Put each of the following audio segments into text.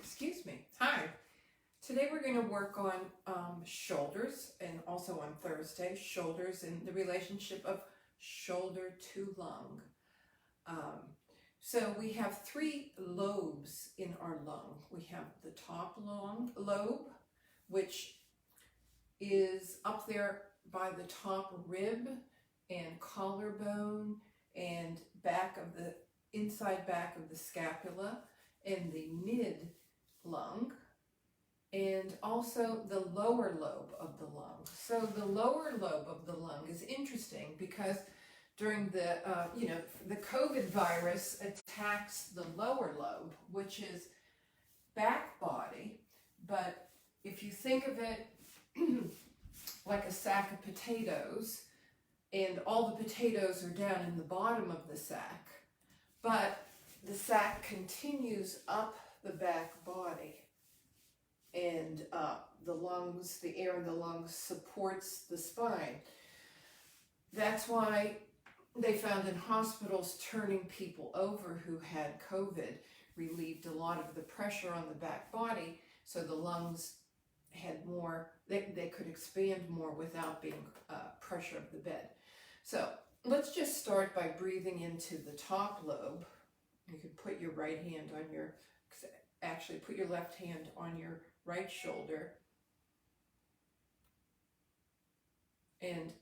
Excuse me. Hi. Today we're going to work on shoulders, and also on Thursday, shoulders and the relationship of shoulder to lung. So we have three lobes in our lung. We have the top lobe, which is up there by the top rib and collarbone and inside back of the scapula, and the mid lung, and also the lower lobe of the lung. So the lower lobe of the lung is interesting because during the the COVID virus attacks the lower lobe, which is back body. But if you think of it like a sack of potatoes, and all the potatoes are down in the bottom of the sack, but the sack continues up the back body, and the lungs, the air in the lungs supports the spine. That's why they found in hospitals turning people over who had COVID relieved a lot of the pressure on the back body, so the lungs had more, they could expand more without being pressure of the bed. So let's just start by breathing into the top lobe. You can put your right hand on put your left hand on your right shoulder, and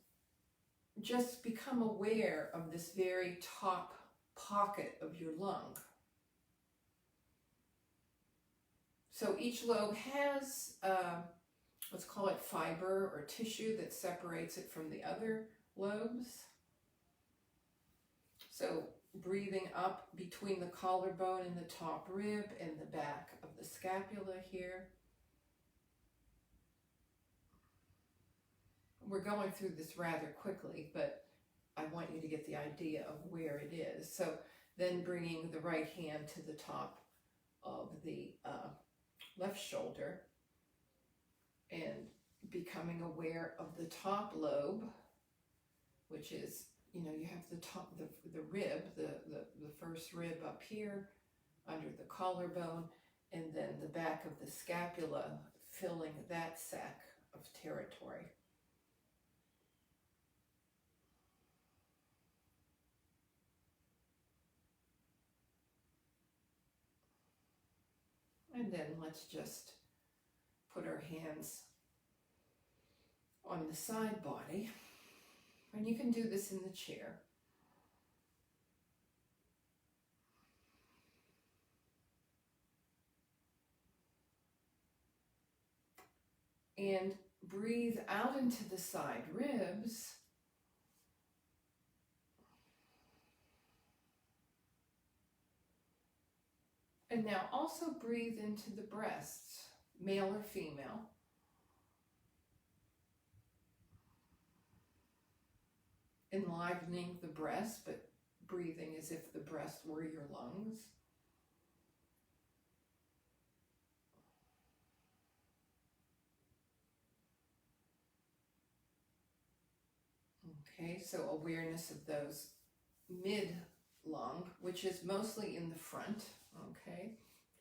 just become aware of this very top pocket of your lung. So each lobe has, let's call it fiber or tissue that separates it from the other lobes. So breathing up between the collarbone and the top rib and the back of the scapula here. We're going through this rather quickly, but I want you to get the idea of where it is. So then bringing the right hand to the top of the left shoulder and becoming aware of the top lobe, which is, you have the top, the rib, the first rib up here under the collarbone, and then the back of the scapula filling that sac of territory. And then let's just put our hands on the side body. And you can do this in the chair. And breathe out into the side ribs. And now also breathe into the breasts, male or female. Enlivening the breast, but breathing as if the breast were your lungs. Okay, so awareness of those mid-lung, which is mostly in the front. Okay,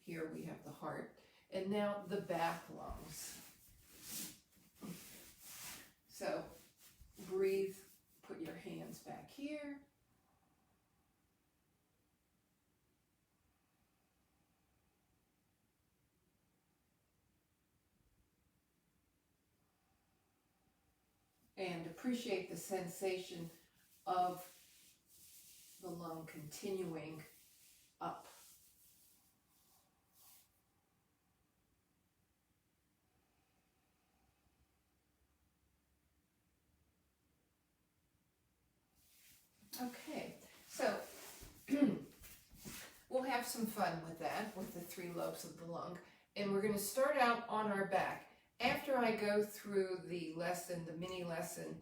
here we have the heart. And now the back lungs. So breathe. Put your hands back here. And appreciate the sensation of the lung continuing up. Okay, so we'll have some fun with that, with the three lobes of the lung. And we're going to start out on our back. After I go through the lesson, the mini lesson,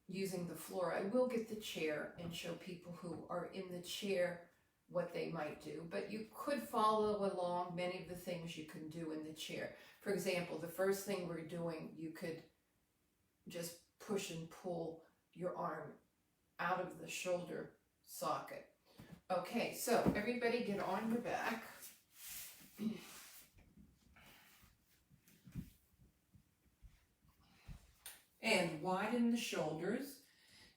using the floor, I will get the chair and show people who are in the chair what they might do. But you could follow along many of the things you can do in the chair. For example, the first thing we're doing, you could just push and pull your arm out of the shoulder socket. Okay, so everybody get on your back. And widen the shoulders.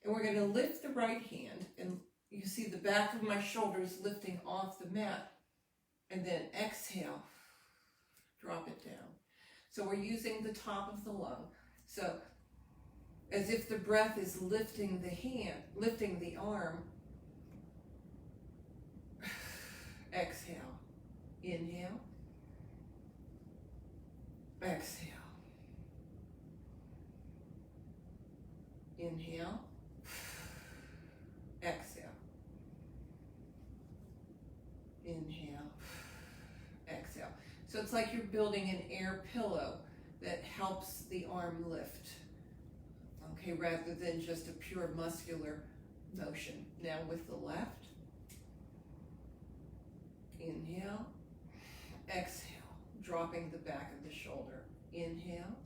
And we're going to lift the right hand, and you see the back of my shoulders lifting off the mat. And then exhale, drop it down. So we're using the top of the lung. So as if the breath is lifting the hand, lifting the arm. Exhale, inhale, exhale, inhale, exhale, inhale, exhale. So it's like you're building an air pillow that helps the arm lift, okay, rather than just a pure muscular motion. Now with the left, inhale, exhale, dropping the back of the shoulder. Inhale,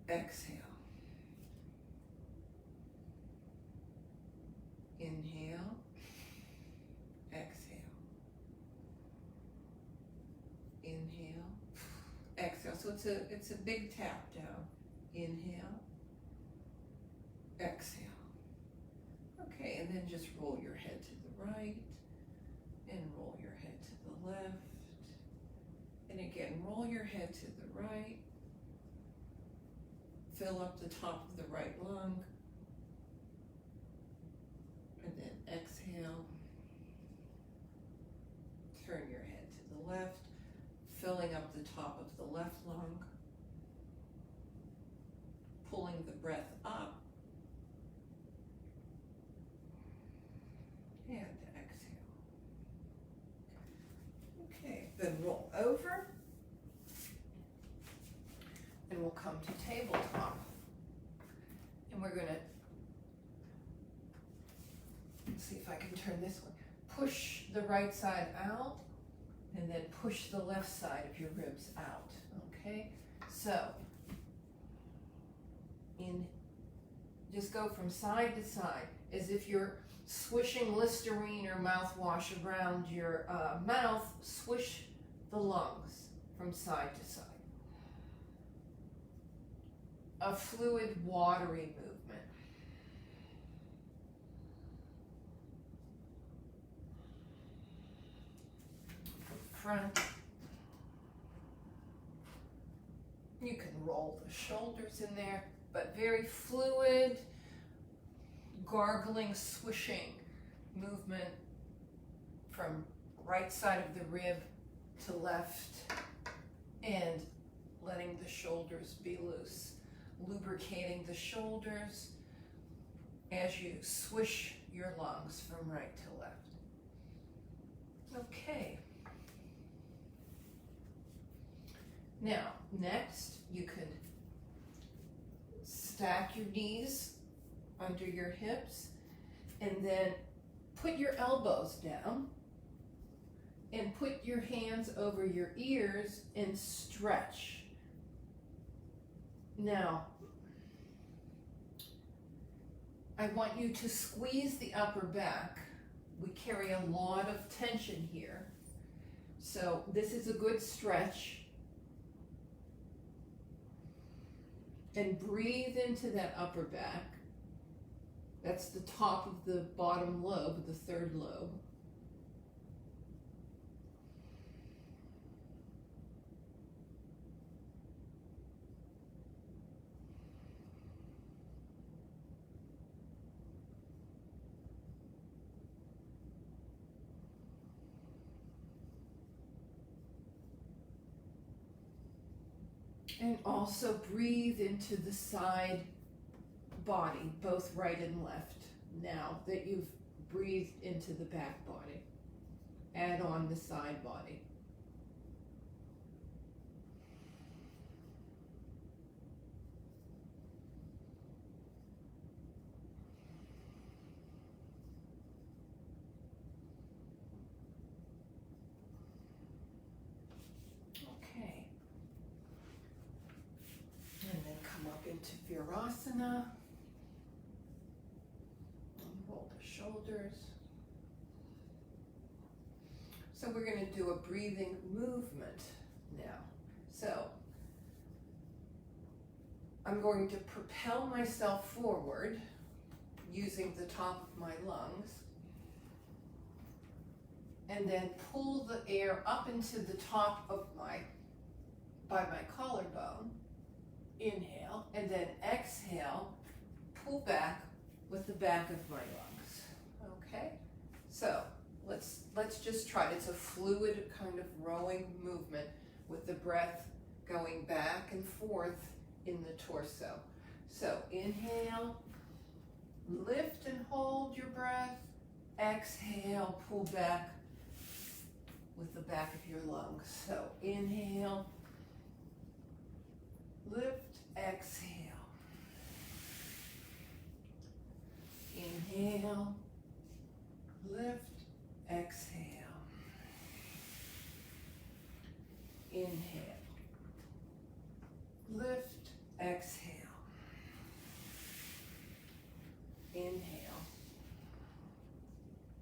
exhale, inhale, exhale, inhale, exhale. So it's a big tap down. Inhale, exhale. Okay, and then just roll your head to the right and roll your head to the left. And again, roll your head to the right. Fill up the top of the right lung. And then exhale. Turn your head to the left, filling up the top of the left lung. Pulling the breath up. And exhale. Okay, then roll over. And we'll come to tabletop. And we're going to, let's see if I can turn this one. Push the right side out, and then push the left side of your ribs out. Okay? So, just go from side to side, as if you're swishing Listerine or mouthwash around your mouth. Swish the lungs from side to side. A fluid, watery movement. Front. You can roll the shoulders in there, but very fluid, gargling, swishing movement from right side of the rib to left, and letting the shoulders be loose. Lubricating the shoulders as you swish your lungs from right to left. Okay. Now, next, you could stack your knees under your hips and then put your elbows down and put your hands over your ears and stretch. Now, I want you to squeeze the upper back. We carry a lot of tension here. So this is a good stretch. And breathe into that upper back. That's the top of the bottom lobe, the third lobe. And also breathe into the side body, both right and left. Now that you've breathed into the back body, add on the side body. Into Parighasana. Roll the shoulders. So we're going to do a breathing movement now. So I'm going to propel myself forward using the top of my lungs, and then pull the air up into the top of by my collarbone. Inhale, and then exhale, pull back with the back of my lungs. Okay, so let's just try it. It's a fluid kind of rowing movement with the breath going back and forth in the torso. So inhale, lift and hold your breath. Exhale, pull back with the back of your lungs. So inhale, lift, exhale. Inhale, lift, exhale. Inhale, lift, exhale. Inhale,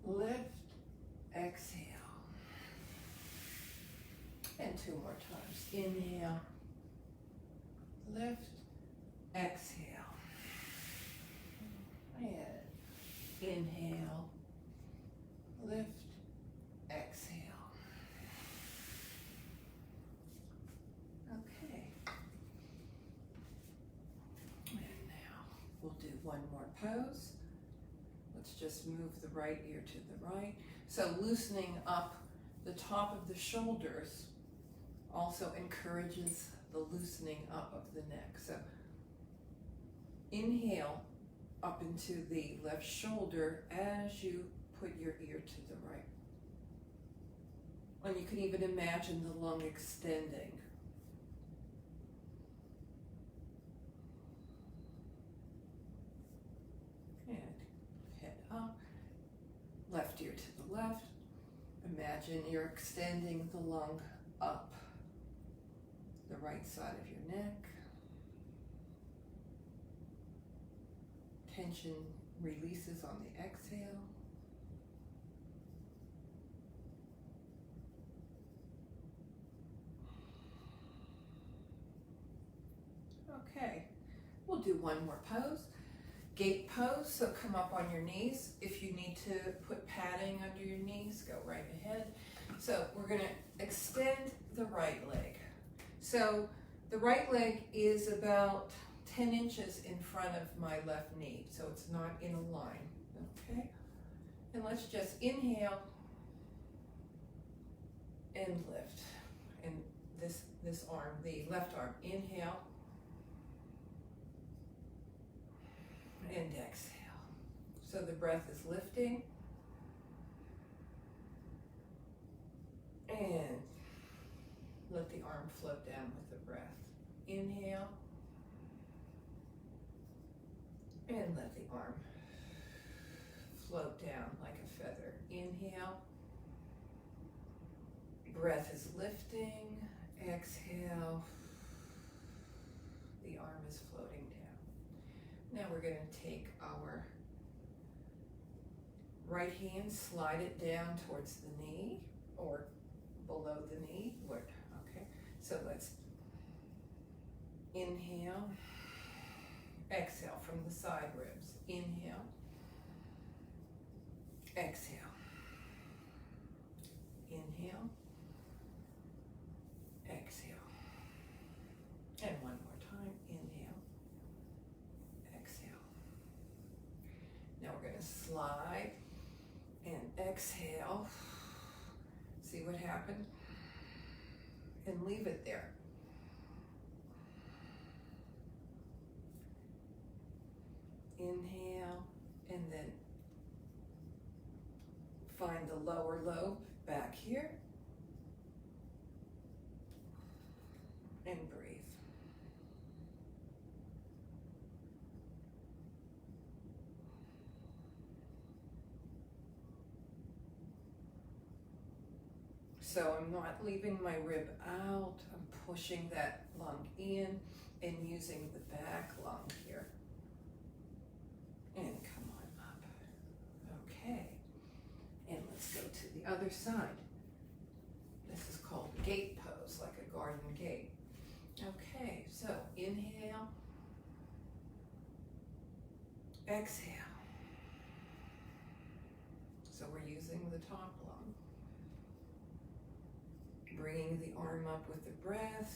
lift, exhale. And two more times. Inhale, lift, exhale. And inhale, lift, exhale. Okay. And now we'll do one more pose. Let's just move the right ear to the right. So loosening up the top of the shoulders also encourages the loosening up of the neck. So inhale up into the left shoulder as you put your ear to the right. And you can even imagine the lung extending. And head up, left ear to the left. Imagine you're extending the lung up the right side of your neck. Tension releases on the exhale. Okay, we'll do one more pose. Gate pose, so come up on your knees. If you need to put padding under your knees, go right ahead. So we're gonna extend the right leg. So the right leg is about 10 inches in front of my left knee, so it's not in a line, okay? And let's just inhale and lift. And this arm, the left arm, inhale and exhale. So the breath is lifting and let the arm float down with the breath. Inhale and let the arm float down like a feather. Inhale, breath is lifting. Exhale, the arm is floating down. Now we're going to take our right hand, slide it down towards the knee or below the knee. Okay, so let's inhale, exhale from the side ribs. Inhale, exhale. Inhale, exhale. And one more time. Inhale, exhale. Now we're going to slide and exhale. See what happened? And leave it there. Inhale, and then find the lower lobe back here. And breathe. So I'm not leaving my rib out. I'm pushing that lung in and using the back lung here. And come on up. Okay. And let's go to the other side. This is called gate pose, like a garden gate. Okay, so inhale Exhale. So we're using the top lung. Bringing the arm up with the breath.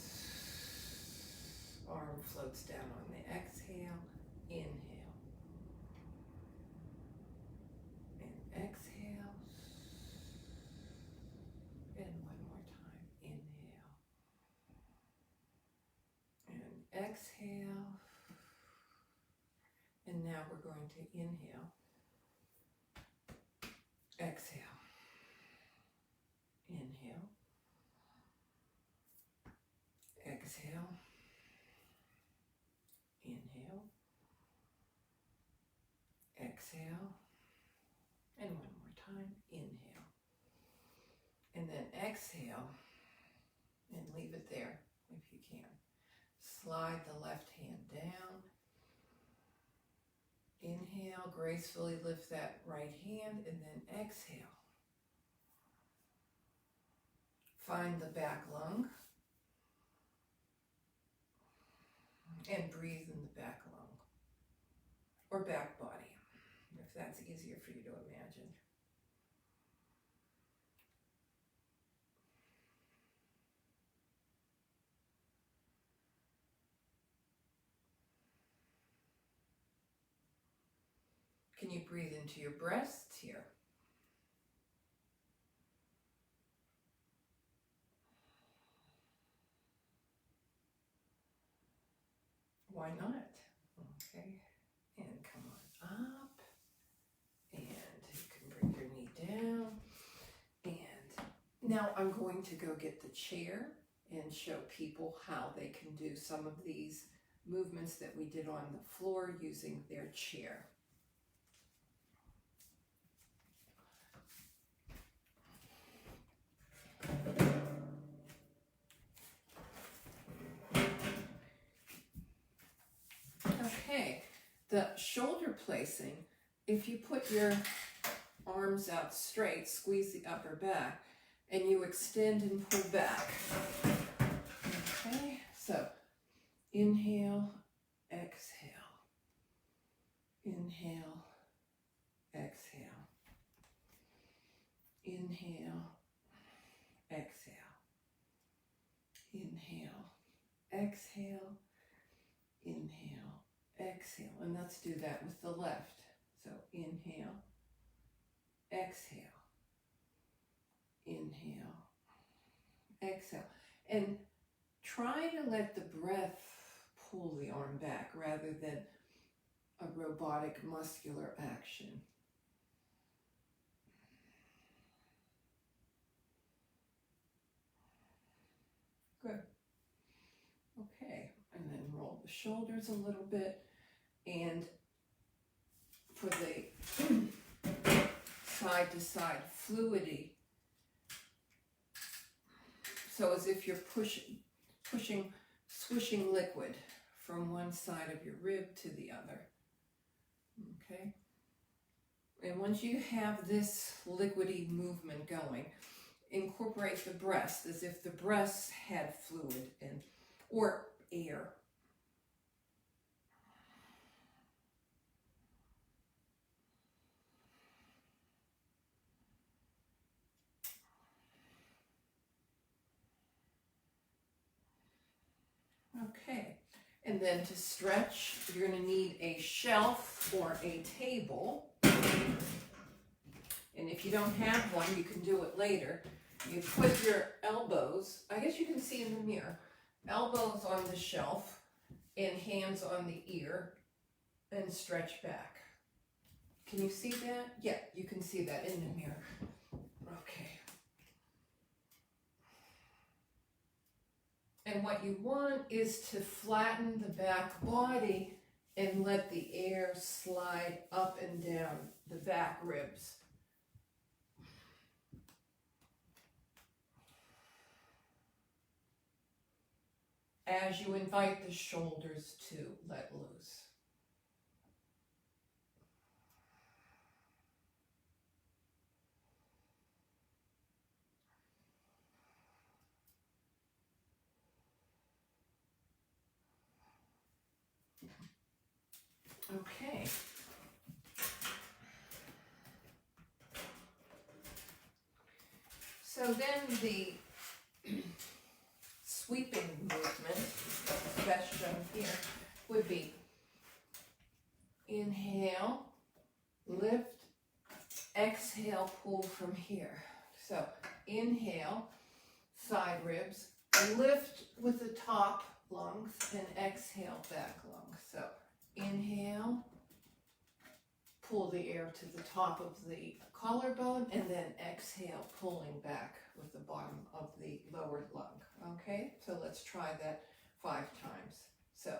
Arm floats down on the exhale. Inhale. And exhale. And one more time. Inhale. And exhale. And now we're going to inhale. Exhale. Inhale. Exhale. Inhale. Exhale. And one more time. Inhale. And then exhale. And leave it there if you can. Slide the left hand down. Inhale, gracefully lift that right hand, and then exhale. Find the back lung and breathe in the back lung or back body, if that's easier for you to imagine. Can you breathe into your breasts here? Why not? Okay, and come on up, and you can bring your knee down, and now I'm going to go get the chair and show people how they can do some of these movements that we did on the floor using their chair. Okay, the shoulder placing, if you put your arms out straight, squeeze the upper back, and you extend and pull back. Okay, so inhale, exhale, inhale, exhale, inhale, exhale, inhale, exhale, inhale, exhale, and let's do that with the left. So inhale, exhale, inhale, exhale, and try to let the breath pull the arm back rather than a robotic muscular action. Good. Okay, and then roll the shoulders a little bit, and for the side to side fluidity, so as if you're swishing liquid from one side of your rib to the other. Okay, and once you have this liquidy movement going, incorporate the breast as if the breast had fluid in, or air. Okay, and then to stretch, you're going to need a shelf or a table. And if you don't have one, you can do it later. You put your elbows, I guess you can see in the mirror, elbows on the shelf and hands on the ear, and stretch back. Can you see that? Yeah, you can see that in the mirror. Okay. And what you want is to flatten the back body and let the air slide up and down the back ribs. As you invite the shoulders to let loose. Okay, So then the sweeping movement, best shown here, would be inhale, lift, exhale, pull from here. So inhale, side ribs, lift with the top lungs, and exhale, back lungs. So inhale, pull the air to the top of the collarbone, and then exhale, pulling back with the bottom of the lower lung. Okay, so let's try that 5 times. So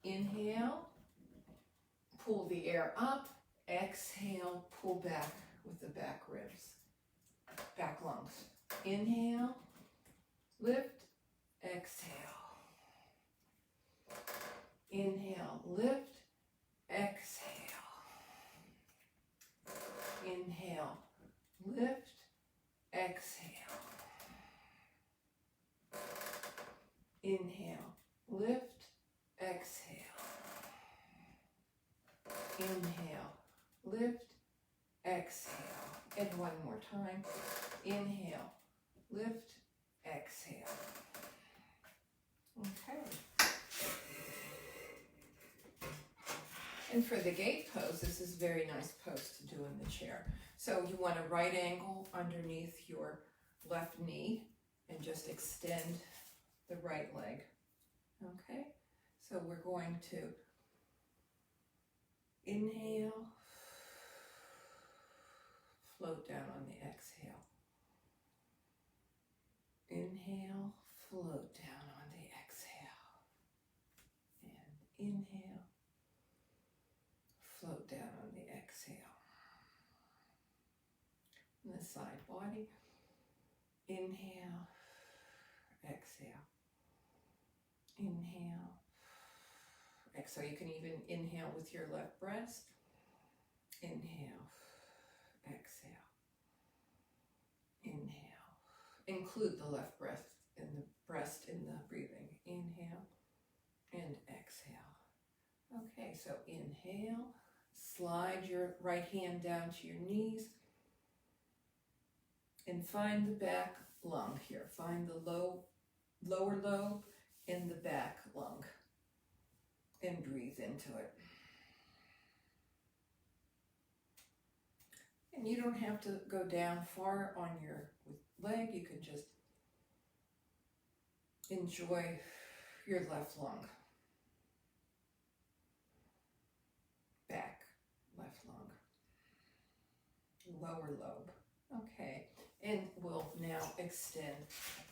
inhale, pull the air up, exhale, pull back with the back ribs, back lungs. Inhale, lift, exhale. Inhale, lift, exhale. Inhale, lift, exhale. Inhale, lift, exhale. Inhale, lift, exhale. And one more time. Inhale, lift, exhale. Okay. And for the gate pose, this is a very nice pose to do in the chair. So you want a right angle underneath your left knee and just extend the right leg. Okay, so we're going to inhale, float down on the exhale. Inhale, float down on the exhale. And inhale, float down on the exhale. And the side body. Inhale, exhale. Inhale, exhale. You can even inhale with your left breast. Inhale, exhale. Inhale. Include the left breast in the breathing. Inhale and exhale. Okay, so inhale, slide your right hand down to your knees and find the back lung here. Find the lower lobe in the back lung and breathe into it. And you don't have to go down far on your leg. You can just enjoy your left lung. Back, left lung. Lower lobe. Okay, and we'll now extend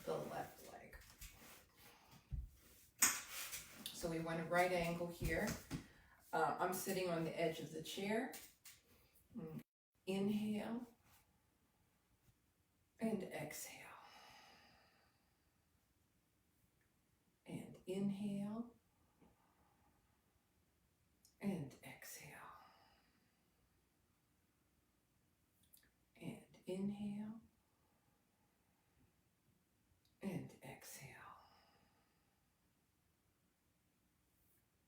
the left leg. So we want a right angle here. I'm sitting on the edge of the chair. Inhale and exhale. And inhale and exhale. And inhale and exhale.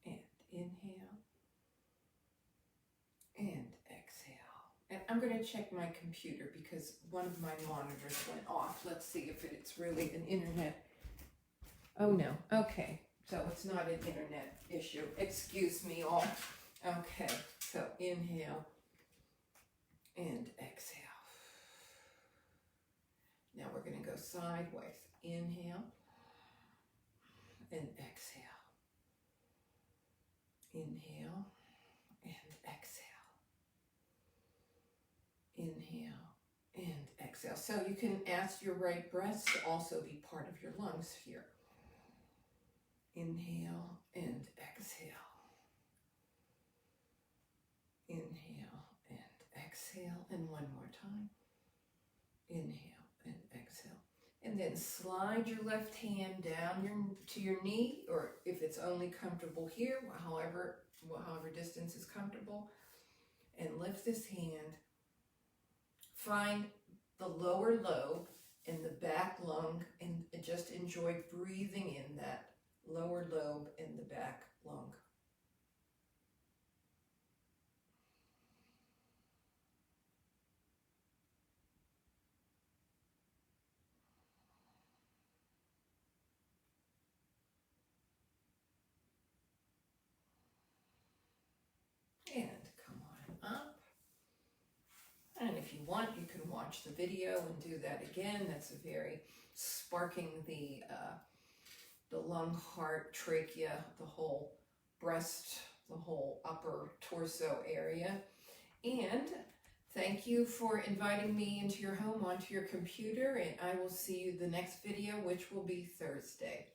And inhale and exhale. And I'm going to check my computer because one of my monitors went off. Let's see if it's really an internet. Oh no, okay. So it's not an internet issue. Excuse me all. Okay, so inhale and exhale. Now we're going to go sideways. Inhale and exhale. Inhale and exhale. Inhale and exhale. So you can ask your right breast to also be part of your lungs here. Inhale and exhale. Inhale and exhale. And one more time. Inhale and exhale. And then slide your left hand down to your knee, or if it's only comfortable here, however distance is comfortable, and lift this hand. Find the lower lobe in the back lung and just enjoy breathing in that lower lobe in the back lung. And if you want, you can watch the video and do that again. That's a very sparking the lung, heart, trachea, the whole breast, the whole upper torso area. And thank you for inviting me into your home onto your computer, and I will see you the next video, which will be Thursday.